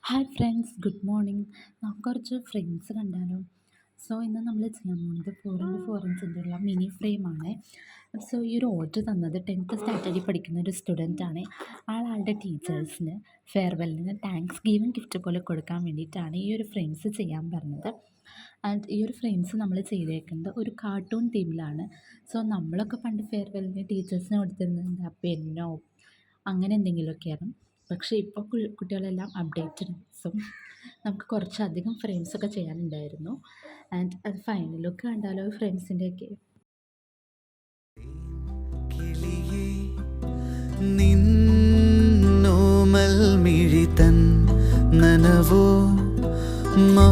Hi friends, good morning. നമുക്ക് കുറച്ച് frames കണ്ടാലോ? സോ ഇന്ന് നമ്മൾ ചെയ്യാൻ പോകുന്നത് 4x4 ഉള്ള മിനി ഫ്രെയിമാണ്. സോ ഈ ഒരു ഓർഡർ തന്നത് 10th സ്റ്റാൻഡേർഡിൽ പഠിക്കുന്ന ഒരു സ്റ്റുഡൻ്റാണ്. ആളുടെ ടീച്ചേഴ്സിന് ഫെയർവെല്ലിന് താങ്ക്സ് ഗിവിങ് ഗിഫ്റ്റ് പോലെ കൊടുക്കാൻ വേണ്ടിയിട്ടാണ് ഈ ഒരു ഫ്രെയിംസ് ചെയ്യാൻ പറഞ്ഞത്. ആൻഡ് ഈ ഒരു ഫ്രെയിംസ് നമ്മൾ ചെയ്തേക്കുന്നത് ഒരു കാർട്ടൂൺ തീമിലാണ്. സോ നമ്മളൊക്കെ പണ്ട് ഫെയർവെല്ലിന് ടീച്ചേഴ്സിന് കൊടുത്തിരുന്നത് എന്താ, പെന്നോ അങ്ങനെ എന്തെങ്കിലുമൊക്കെയാണ്. പക്ഷേ ഇപ്പോൾ കുട്ടികളെല്ലാം അപ്ഡേറ്റഡ്. സോ നമുക്ക് കുറച്ചധികം ഫ്രെയിംസൊക്കെ ചെയ്യാനുണ്ടായിരുന്നു. ആൻഡ് അത് ഫൈനൽ ലുക്ക് കണ്ടാലോ ഫ്രെയിംസിൻ്റെയൊക്കെ? കിളിയേ നിന്നോമൽ മിഴിതൻ നനവോ മാ